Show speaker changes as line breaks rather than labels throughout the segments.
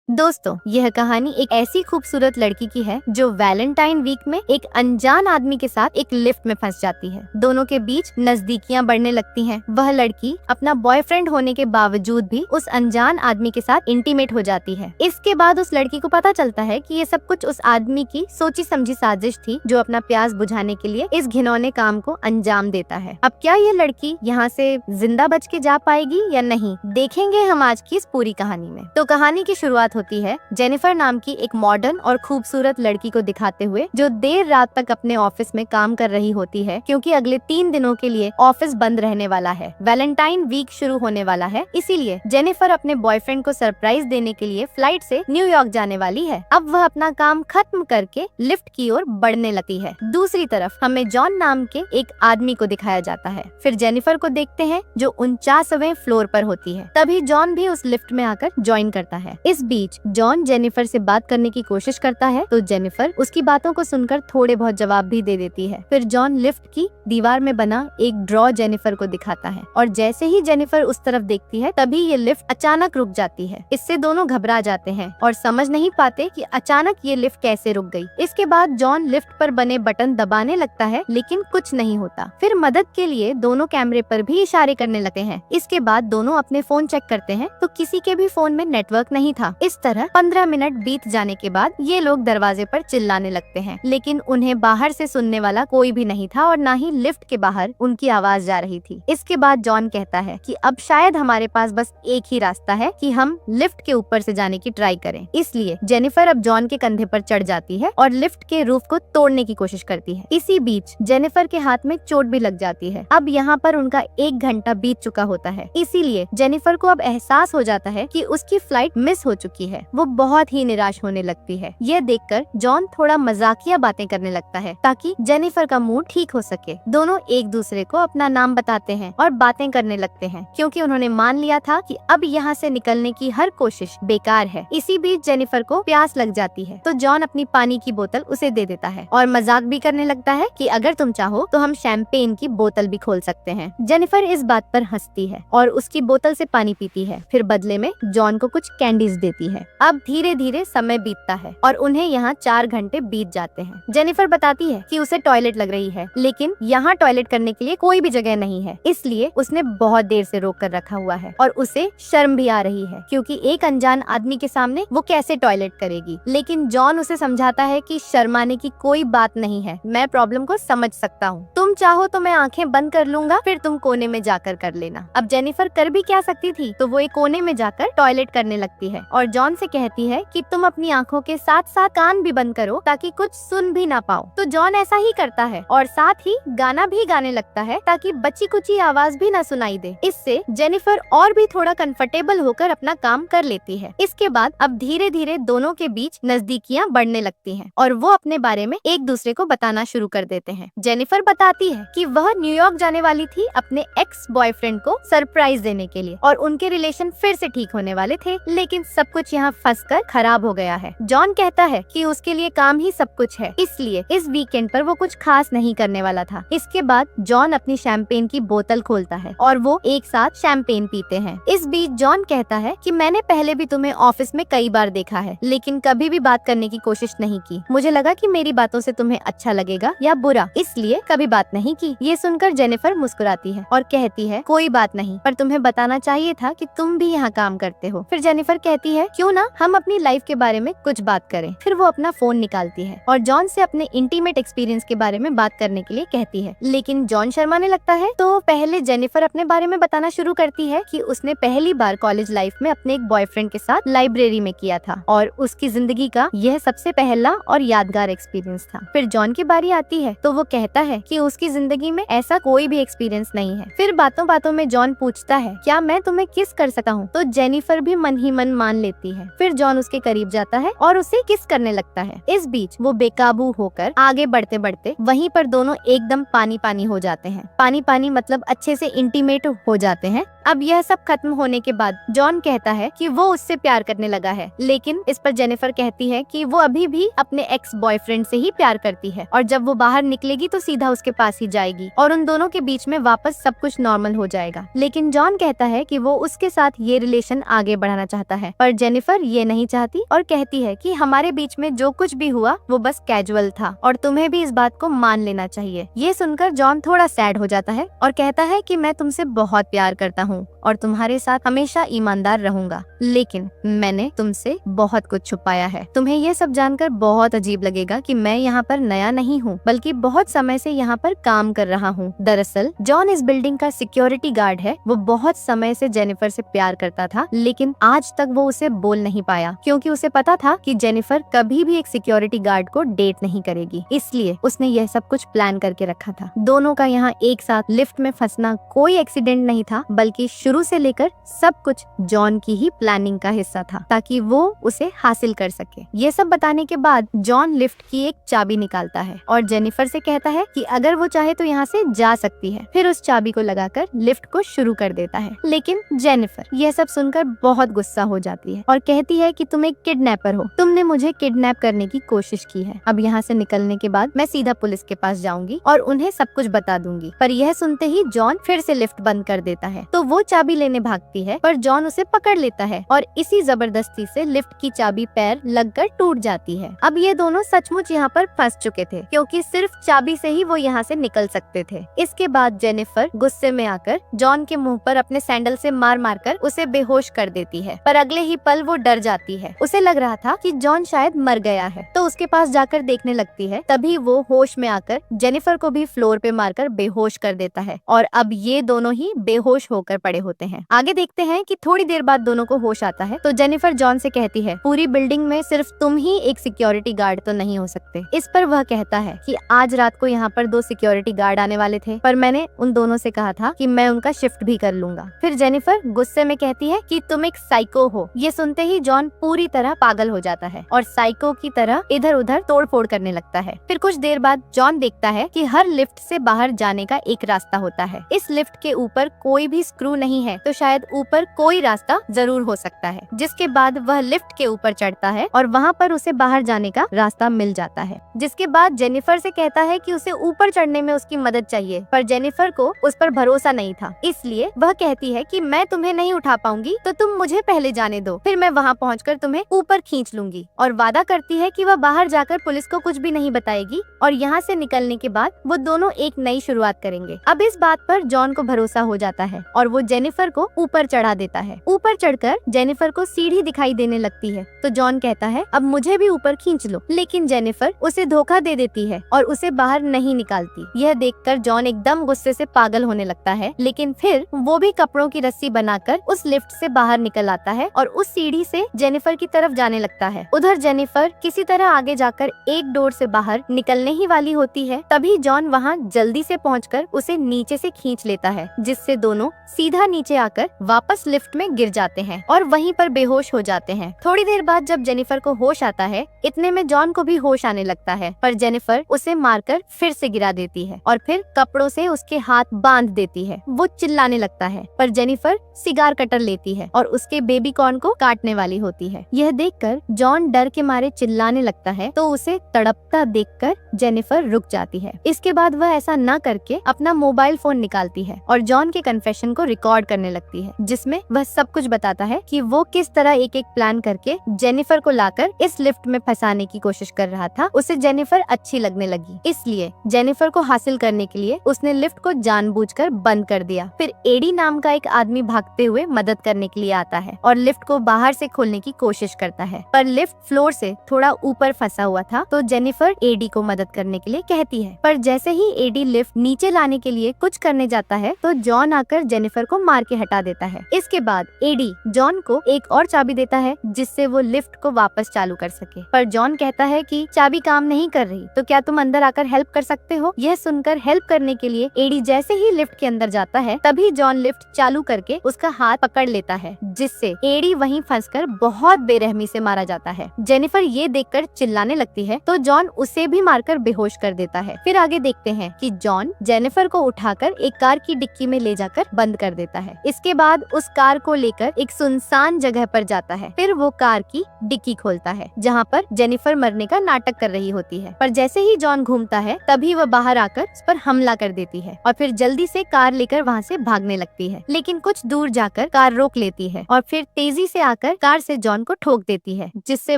दोस्तों, यह कहानी एक ऐसी खूबसूरत लड़की की है जो वैलेंटाइन वीक में एक अनजान आदमी के साथ एक लिफ्ट में फंस जाती है। दोनों के बीच नजदीकियां बढ़ने लगती हैं। वह लड़की अपना बॉयफ्रेंड होने के बावजूद भी उस अनजान आदमी के साथ इंटीमेट हो जाती है। इसके बाद उस लड़की को पता चलता है कि ये सब कुछ उस आदमी की सोची समझी साजिश थी जो अपना प्यास बुझाने के लिए इस घिनौने काम को अंजाम देता है। अब क्या ये लड़की यहाँ से जिंदा बच के जा पाएगी या नहीं, देखेंगे हम आज की इस पूरी कहानी में। तो कहानी की शुरुआत होती है जेनिफर नाम की एक मॉडर्न और खूबसूरत लड़की को दिखाते हुए जो देर रात तक अपने ऑफिस में काम कर रही होती है, क्योंकि अगले 3 दिनों के लिए ऑफिस बंद रहने वाला है। वैलेंटाइन वीक शुरू होने वाला है, इसीलिए जेनिफर अपने बॉयफ्रेंड को सरप्राइज देने के लिए फ्लाइट से न्यूयॉर्क जाने वाली है। अब वह अपना काम खत्म करके लिफ्ट की ओर बढ़ने लगती है। दूसरी तरफ हमें जॉन नाम के एक आदमी को दिखाया जाता है। फिर जेनिफर को देखते हैं जो 49वें फ्लोर पर होती है। तभी जॉन भी उस लिफ्ट में आकर ज्वाइन करता है। इस बीच जॉन जेनिफर से बात करने की कोशिश करता है तो जेनिफर उसकी बातों को सुनकर थोड़े बहुत जवाब भी दे देती है। फिर जॉन लिफ्ट की दीवार में बना एक ड्रॉ जेनिफर को दिखाता है और जैसे ही जेनिफर उस तरफ देखती है तभी ये लिफ्ट अचानक रुक जाती है। इससे दोनों घबरा जाते हैं और समझ नहीं पाते कि अचानक ये लिफ्ट कैसे रुक गई। इसके बाद जॉन लिफ्ट पर बने बटन दबाने लगता है लेकिन कुछ नहीं होता। फिर मदद के लिए दोनों कैमरे पर भी इशारे करने लगते हैं। इसके बाद दोनों अपने फोन चेक करते हैं तो किसी के भी फोन में नेटवर्क नहीं था। इस तरह 15 मिनट बीत जाने के बाद ये लोग दरवाजे पर चिल्लाने लगते हैं, लेकिन उन्हें बाहर से सुनने वाला कोई भी नहीं था और ना ही लिफ्ट के बाहर उनकी आवाज जा रही थी। इसके बाद जॉन कहता है कि अब शायद हमारे पास बस एक ही रास्ता है कि हम लिफ्ट के ऊपर से जाने की ट्राई करें। इसलिए जेनिफर अब जॉन के कंधे पर चढ़ जाती है और लिफ्ट के रूफ को तोड़ने की कोशिश करती है। इसी बीच जेनिफर के हाथ में चोट भी लग जाती है। अब यहाँ पर उनका 1 घंटा बीत चुका होता है, इसीलिए जेनिफर को अब एहसास हो जाता है कि उसकी फ्लाइट मिस हो चुकी है। वो बहुत ही निराश होने लगती है। यह देखकर जॉन थोड़ा मजाकिया बातें करने लगता है ताकि जेनिफर का मूड ठीक हो सके। दोनों एक दूसरे को अपना नाम बताते हैं और बातें करने लगते हैं, क्योंकि उन्होंने मान लिया था कि अब यहाँ से निकलने की हर कोशिश बेकार है। इसी बीच जेनिफर को प्यास लग जाती है तो जॉन अपनी पानी की बोतल उसे दे देता है और मजाक भी करने लगता है कि अगर तुम चाहो तो हम शैंपेन की बोतल भी खोल सकते हैं। जेनिफर इस बात पर हंसती है और उसकी बोतल से पानी पीती है। फिर बदले में जॉन को कुछ कैंडीज देती है। अब धीरे धीरे समय बीतता है और उन्हें यहाँ 4 घंटे बीत जाते हैं। जेनिफर बताती है कि उसे टॉयलेट लग रही है, लेकिन यहाँ टॉयलेट करने के लिए कोई भी जगह नहीं है, इसलिए उसने बहुत देर से रोक कर रखा हुआ है और उसे शर्म भी आ रही है, क्योंकि एक अनजान आदमी के सामने वो कैसे टॉयलेट करेगी। लेकिन जॉन उसे समझाता है कि शर्माने की कोई बात नहीं है, मैं प्रॉब्लम को समझ सकता हूँ। तुम चाहो तो मैं आंखें बंद कर लूंगा, फिर तुम कोने में जाकर कर लेना। अब जेनिफर कर भी क्या सकती थी, तो वो एक कोने में जाकर टॉयलेट करने लगती है और जॉन से कहती है कि तुम अपनी आंखों के साथ साथ कान भी बंद करो ताकि कुछ सुन भी ना पाओ। तो जॉन ऐसा ही करता है और साथ ही गाना भी गाने लगता है ताकि बची कुची आवाज भी ना सुनाई दे। इससे जेनिफर और भी थोड़ा कंफर्टेबल होकर अपना काम कर लेती है। इसके बाद अब धीरे धीरे दोनों के बीच नजदीकियां बढ़ने लगती हैं और वो अपने बारे में एक दूसरे को बताना शुरू कर देते हैं। जेनिफर बताती है कि वह न्यूयॉर्क जाने वाली थी अपने एक्स बॉयफ्रेंड को सरप्राइज देने के लिए और उनके रिलेशन फिर से ठीक होने वाले थे, लेकिन सब कुछ यहाँ फंसकर खराब हो गया है। जॉन कहता है कि उसके लिए काम ही सब कुछ है, इसलिए इस वीकेंड पर वो कुछ खास नहीं करने वाला था। इसके बाद जॉन अपनी शैंपेन की बोतल खोलता है और वो एक साथ शैंपेन पीते हैं। इस बीच जॉन कहता है कि मैंने पहले भी तुम्हें ऑफिस में कई बार देखा है, लेकिन कभी भी बात करने की कोशिश नहीं की। मुझे लगा कि मेरी बातों से तुम्हें अच्छा लगेगा या बुरा, इसलिए कभी बात नहीं की। ये सुनकर जेनिफर मुस्कुराती है और कहती है कोई बात नहीं, पर तुम्हें बताना चाहिए था कि तुम भी यहाँ काम करते हो। फिर जेनिफर कहती है क्यों ना हम अपनी लाइफ के बारे में कुछ बात करें। फिर वो अपना फोन निकालती है और जॉन से अपने इंटीमेट एक्सपीरियंस के बारे में बात करने के लिए कहती है, लेकिन जॉन शर्माने लगता है। तो पहले जेनिफर अपने बारे में बताना शुरू करती है कि उसने पहली बार कॉलेज लाइफ में अपने एक बॉयफ्रेंड के साथ लाइब्रेरी में किया था और उसकी जिंदगी का यह सबसे पहला और यादगार एक्सपीरियंस था। फिर जॉन की बारी आती है तो वो कहता है कि उसकी जिंदगी में ऐसा कोई भी एक्सपीरियंस नहीं है। फिर बातों बातों में जॉन पूछता है क्या मैं तुम्हें किस कर सकता हूँ, तो जेनिफर भी मन ही मन मान लेती है। फिर जॉन उसके करीब जाता है और उसे किस करने लगता है। इस बीच वो बेकाबू होकर आगे बढ़ते बढ़ते वहीं पर दोनों एकदम पानी पानी हो जाते हैं। पानी पानी मतलब अच्छे से इंटीमेट हो जाते हैं। अब यह सब खत्म होने के बाद जॉन कहता है कि वो उससे प्यार करने लगा है, लेकिन इस पर जेनिफर कहती है कि वो अभी भी अपने एक्स बॉयफ्रेंड से ही प्यार करती है और जब वो बाहर निकलेगी तो सीधा उसके पास ही जाएगी और उन दोनों के बीच में वापस सब कुछ नॉर्मल हो जाएगा। लेकिन जॉन कहता है कि वो उसके साथ ये रिलेशन आगे बढ़ाना चाहता है, पर जेनिफर ये नहीं चाहती और कहती है कि हमारे बीच में जो कुछ भी हुआ वो बस कैजुअल था और तुम्हें भी इस बात को मान लेना चाहिए। ये सुनकर जॉन थोड़ा सैड हो जाता है और कहता है कि मैं तुमसे बहुत प्यार करता हूँ और तुम्हारे साथ हमेशा ईमानदार रहूंगा, लेकिन मैंने तुमसे बहुत कुछ छुपाया है। तुम्हें ये सब जानकर बहुत अजीब लगेगा कि मैं यहाँ पर नया नहीं हूँ, बल्कि बहुत समय से यहाँ पर काम कर रहा हूँ। दरअसल जॉन इस बिल्डिंग का सिक्योरिटी गार्ड है। वो बहुत समय से जेनिफर से प्यार करता था, लेकिन आज तक वो उसे बोल नहीं पाया क्योंकि उसे पता था कि जेनिफर कभी भी एक सिक्योरिटी गार्ड को डेट नहीं करेगी, इसलिए उसने यह सब कुछ प्लान करके रखा था। दोनों का यहाँ एक साथ लिफ्ट में फंसना कोई एक्सीडेंट नहीं था, बल्कि शुरू से लेकर सब कुछ जॉन की ही प्लानिंग का हिस्सा था ताकि वो उसे हासिल कर सके। ये सब बताने के बाद जॉन लिफ्ट की एक चाबी निकालता है और जेनिफर से कहता है कि अगर वो चाहे तो यहाँ से जा सकती है। फिर उस चाबी को लगाकर लिफ्ट को शुरू कर देता है, लेकिन जेनिफर यह सब सुनकर बहुत गुस्सा हो जाती है और कहती है कि तुम एक किडनैपर हो, तुमने मुझे किडनैप करने की कोशिश की है। अब यहाँ से निकलने के बाद मैं सीधा पुलिस के पास जाऊंगी और उन्हें सब कुछ बता दूंगी। पर यह सुनते ही जॉन फिर से लिफ्ट बंद कर देता है, तो वो चाबी लेने भागती है, पर जॉन उसे पकड़ लेता है और इसी जबरदस्ती से लिफ्ट की चाबी पैर लगकर टूट जाती है। अब ये दोनों सचमुच यहाँ पर फंस चुके थे क्योंकि सिर्फ चाबी से ही वो यहाँ से निकल सकते थे। इसके बाद जेनिफर गुस्से में आकर जॉन के मुंह पर अपने सैंडल से मार मारकर उसे बेहोश कर देती है, पर अगले ही पल वो डर जाती है। उसे लग रहा था कि जॉन शायद मर गया है, तो उसके पास जाकर देखने लगती है। तभी वो होश में आकर जेनिफर को भी फ्लोर पे मारकर बेहोश कर देता है और अब ये दोनों ही बेहोश होकर पड़े होते हैं। आगे देखते हैं कि थोड़ी देर बाद दोनों को होश आता है तो जेनिफर जॉन से कहती है, पूरी बिल्डिंग में सिर्फ तुम ही एक सिक्योरिटी गार्ड तो नहीं हो सकते। इस पर वह कहता है कि आज रात को यहाँ पर 2 सिक्योरिटी गार्ड आने वाले थे, पर मैंने उन दोनों से कहा था कि मैं उनका शिफ्ट भी कर लूंगा। फिर जेनिफर गुस्से में कहती है कि तुम एक साइको हो। ये सुनते ही जॉन पूरी तरह पागल हो जाता है और साइको की तरह इधर उधर तोड़ फोड़ करने लगता है। फिर कुछ देर बाद जॉन देखता है कि हर लिफ्ट से बाहर जाने का एक रास्ता होता है। इस लिफ्ट के ऊपर कोई भी स्क्रू नहीं है, तो शायद ऊपर कोई रास्ता जरूर हो सकता है। जिसके बाद वह लिफ्ट के ऊपर चढ़ता है और वहाँ पर उसे बाहर जाने का रास्ता मिल जाता है। जिसके बाद जेनिफर से कहता है कि उसे ऊपर चढ़ने में उसकी मदद चाहिए, पर जेनिफर को उस पर भरोसा नहीं था, इसलिए वह कहती है कि मैं तुम्हें नहीं उठा पाऊंगी, तो तुम मुझे पहले जाने दो, फिर मैं वहाँ पहुँचकर तुम्हें ऊपर खींच लूंगी। और वादा करती है कि वह बाहर जाकर पुलिस को कुछ भी नहीं बताएगी और यहाँ से निकलने के बाद वो दोनों एक नई शुरुआत करेंगे। अब इस बात पर जॉन को भरोसा हो जाता है और वो जेनिफर को ऊपर चढ़ा देता है। ऊपर चढ़कर जेनिफर को सीढ़ी दिखाई देने लगती है, तो जॉन कहता है अब मुझे भी ऊपर खींच लो, लेकिन जेनिफर उसे धोखा दे देती है और उसे बाहर नहीं निकालती। यह देखकर जॉन एकदम गुस्से से पागल होने लगता है, लेकिन फिर वो भी कपड़ों की रस्सी बनाकर उस लिफ्ट से बाहर निकल आता है और उस सीढ़ी से जेनिफर की तरफ जाने लगता है। उधर जेनिफर किसी तरह आगे जाकर एक डोर से बाहर निकलने ही वाली होती है, तभी जॉन वहाँ जल्दी से पहुंचकर उसे नीचे से खींच लेता है, जिससे दोनों सीधा नीचे आकर वापस लिफ्ट में गिर जाते हैं और वहीं पर बेहोश हो जाते हैं। थोड़ी देर बाद जब जेनिफर को होश आता है, इतने में जॉन को भी होश आने लगता है, पर जेनिफर उसे मारकर फिर से गिरा देती है और फिर कपड़ों से उसके हाथ बांध देती है। वो चिल्लाने लगता है, पर जेनिफर सिगार कटर लेती है और उसके बेबी कॉर्न को काटने वाली होती है। यह देखकर जॉन डर के मारे चिल्लाने लगता है, तो उसे तड़पता देखकर जेनिफर रुक जाती है। इसके बाद वह ऐसा न करके अपना मोबाइल फोन निकालती है और जॉन के कन्फेशन को रिकॉर्ड करने लगती है, जिसमें वह सब कुछ बताता है कि वो किस तरह एक एक प्लान करके जेनिफर को लाकर इस लिफ्ट में फंसाने की कोशिश कर रहा था। उसे जेनिफर अच्छी लगने लगी, इसलिए जेनिफर को हासिल करने के लिए उसने लिफ्ट को जानबूझकर बंद कर दिया। फिर एडी नाम का एक आदमी भागते हुए मदद करने के लिए आता है और लिफ्ट को बाहर से खोलने की कोशिश करता है, पर लिफ्ट फ्लोर से थोड़ा ऊपर फंसा हुआ था, तो जेनिफर एडी को मदद करने के लिए कहती है। पर जैसे ही एडी लिफ्ट नीचे लाने के लिए कुछ करने जाता है, तो जॉन आकर जेनिफर को मार के हटा देता है। इसके बाद एडी जॉन को एक और चाबी देता है, जिससे वो लिफ्ट को वापस चालू कर सके, पर जॉन कहता है कि चाबी काम नहीं कर रही, तो क्या तुम अंदर आकर हेल्प कर सकते हो। यह सुनकर हेल्प करने के लिए एडी जैसे ही लिफ्ट के अंदर जाता है, तभी जॉन लिफ्ट चालू करके उसका हाथ पकड़ लेता है, जिससे एडी वहीं फंसकर बहुत बेरहमी से मारा जाता है। जेनिफर ये देखकर चिल्लाने लगती है, तो जॉन उसे भी मारकर बेहोश कर देता है। फिर आगे देखते हैं कि जॉन जेनिफर को उठाकर एक कार की डिक्की में ले जाकर बंद कर कर देता है। इसके बाद उस कार को लेकर एक सुनसान जगह पर जाता है। फिर वो कार की डिक्की खोलता है जहाँ पर जेनिफर मरने का नाटक कर रही होती है, पर जैसे ही जॉन घूमता है तभी वह बाहर आकर उस पर हमला कर देती है और फिर जल्दी से कार लेकर वहाँ से भागने लगती है। लेकिन कुछ दूर जाकर कार रोक लेती है और फिर तेजी से आकर कार से जॉन को ठोक देती है, जिससे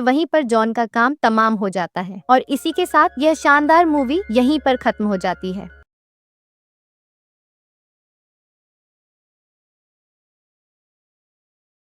वहीं पर जॉन का काम तमाम हो जाता है। और इसी के साथ यह शानदार मूवी यहीं पर खत्म हो जाती है।